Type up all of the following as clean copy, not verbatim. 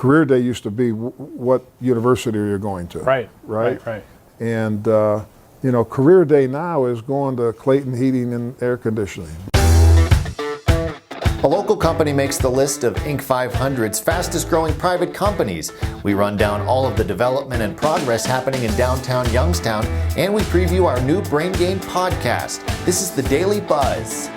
career day used to be what university are you going to? Right. And you know, career day now is going to Clayton Heating and Air Conditioning. A local company makes the list of Inc. 500's fastest growing private companies. We run down all of the development and progress happening in downtown Youngstown, and we preview our new Brain Gain podcast. This is the Daily Buzz.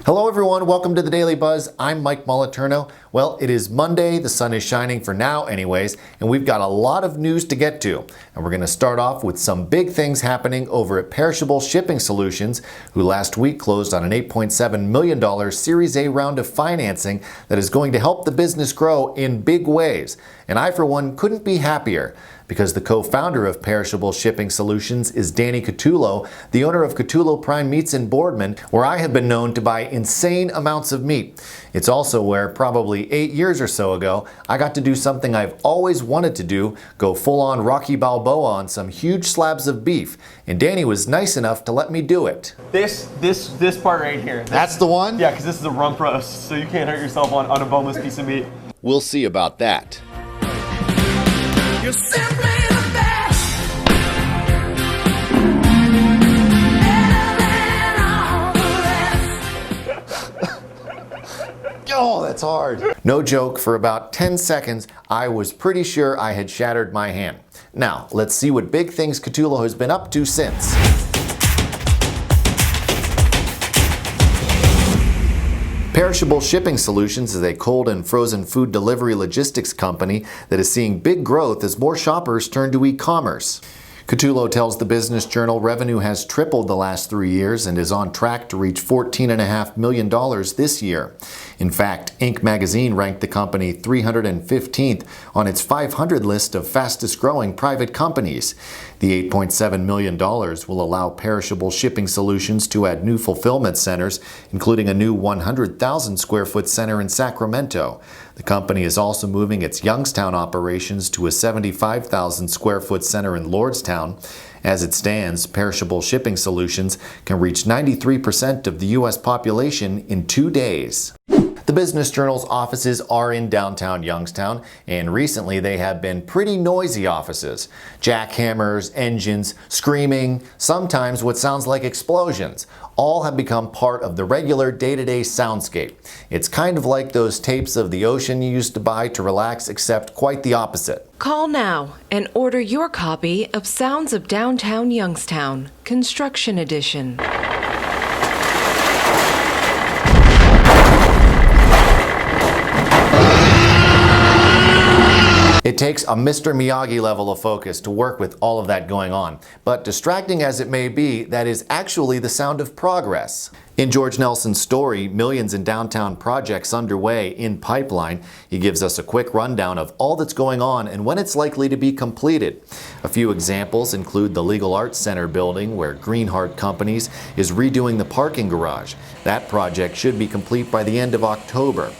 Hello everyone, welcome to the Daily Buzz. I'm Mike Moliterno. Well, it is Monday, the sun is shining for now anyways, and we've got a lot of news to get to. And we're going to start off with some big things happening over at Perishable Shipping Solutions, who last week closed on an $8.7 million Series A round of financing that is going to help the business grow in big ways. And I, for one, couldn't be happier, because the co-founder of Perishable Shipping Solutions is Danny Catullo, the owner of Catullo Prime Meats in Boardman, where I have been known to buy insane amounts of meat. It's also where, probably 8 years or so ago, I got to do something I've always wanted to do, go full-on Rocky Balboa on some huge slabs of beef. And Danny was nice enough to let me do it. This part right here. That's the one? Yeah, because this is a rump roast, so you can't hurt yourself on a boneless piece of meat. We'll see about that. You're simply the best. Better than all the rest. Oh, that's hard. No joke, for about 10 seconds, I was pretty sure I had shattered my hand. Now, let's see what big things Catullo has been up to since. Perishable Shipping Solutions is a cold and frozen food delivery logistics company that is seeing big growth as more shoppers turn to e-commerce. Catullo tells the Business Journal revenue has tripled the last 3 years and is on track to reach $14.5 million this year. In fact, Inc. magazine ranked the company 315th on its 500 list of fastest growing private companies. The $8.7 million will allow Perishable Shipping Solutions to add new fulfillment centers, including a new 100,000 square foot center in Sacramento. The company is also moving its Youngstown operations to a 75,000 square foot center in Lordstown. As it stands, Perishable Shipping Solutions can reach 93% of the U.S. population in 2 days. The Business Journal's offices are in downtown Youngstown, and recently they have been pretty noisy offices. Jackhammers, engines, screaming, sometimes what sounds like explosions, all have become part of the regular day-to-day soundscape. It's kind of like those tapes of the ocean you used to buy to relax, except quite the opposite. Call now and order your copy of Sounds of Downtown Youngstown, Construction Edition. It takes a Mr. Miyagi level of focus to work with all of that going on, but distracting as it may be, that is actually the sound of progress. In George Nelson's story, Millions in Downtown Projects Underway in Pipeline, he gives us a quick rundown of all that's going on and when it's likely to be completed. A few examples include the Legal Arts Center building, where Greenheart Companies is redoing the parking garage. That project should be complete by the end of October.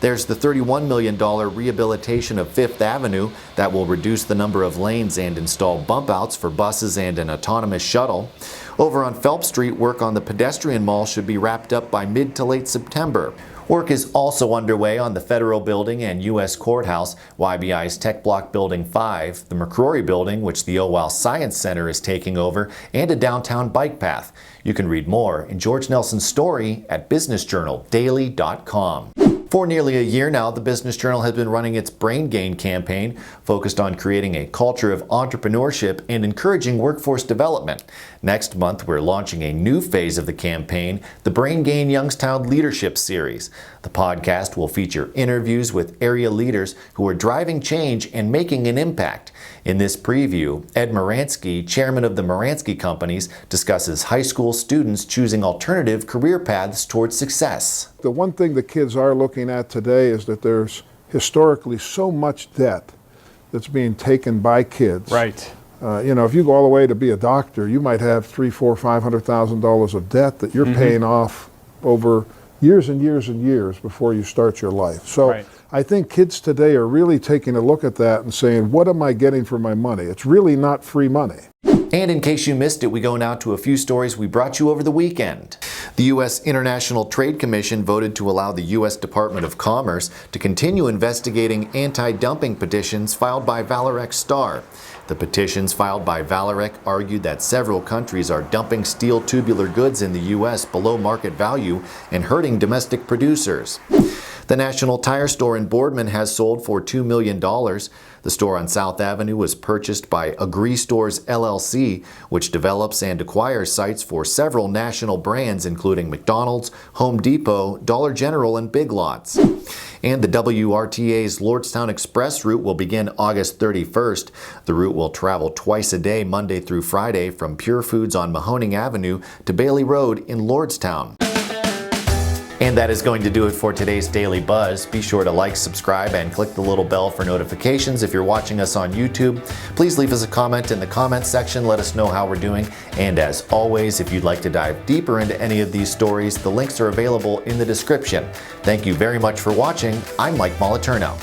There's the $31 million rehabilitation of Fifth Avenue that will reduce the number of lanes and install bump outs for buses and an autonomous shuttle. Over on Phelps Street, work on the pedestrian mall should be wrapped up by mid to late September. Work is also underway on the Federal Building and U.S. Courthouse, YBI's Tech Block Building 5, the McCrory Building, which the OWAL Science Center is taking over, and a downtown bike path. You can read more in George Nelson's story at businessjournaldaily.com. For nearly a year now, the Business Journal has been running its Brain Gain campaign, focused on creating a culture of entrepreneurship and encouraging workforce development. Next month, we're launching a new phase of the campaign, the Brain Gain Youngstown Leadership Series. The podcast will feature interviews with area leaders who are driving change and making an impact. In this preview, Ed Muransky, chairman of the Muransky Companies, discusses high school students choosing alternative career paths towards success. The one thing the kids are looking at today is that there's historically so much debt that's being taken by kids. Right. You know, if you go all the way to be a doctor, you might have $300,000, $400,000, $500,000 of debt that you're paying off over years and years and years before you start your life. So I think kids today are really taking a look at that and saying, what am I getting for my money? It's really not free money. And in case you missed it, we go now to a few stories we brought you over the weekend. The U.S. International Trade Commission voted to allow the U.S. Department of Commerce to continue investigating anti-dumping petitions filed by Vallourec Star. The petitions filed by Vallourec argued that several countries are dumping steel tubular goods in the U.S. below market value and hurting domestic producers. The National Tire Store in Boardman has sold for $2 million. The store on South Avenue was purchased by Agree Stores LLC, which develops and acquires sites for several national brands including McDonald's, Home Depot, Dollar General, and Big Lots. And the WRTA's Lordstown Express route will begin August 31st. The route will travel twice a day, Monday through Friday, from Pure Foods on Mahoning Avenue to Bailey Road in Lordstown. And that is going to do it for today's Daily Buzz. Be sure to like, subscribe, and click the little bell for notifications if you're watching us on YouTube. Please leave us a comment in the comments section. Let us know how we're doing. And as always, if you'd like to dive deeper into any of these stories, the links are available in the description. Thank you very much for watching. I'm Mike Moliterno.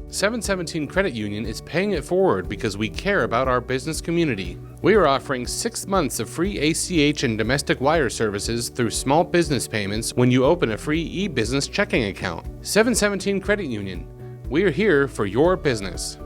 717 Credit Union is paying it forward because we care about our business community. We are offering 6 months of free ACH and domestic wire services through small business payments when you open a free e-business checking account. 717 Credit Union. We are here for your business.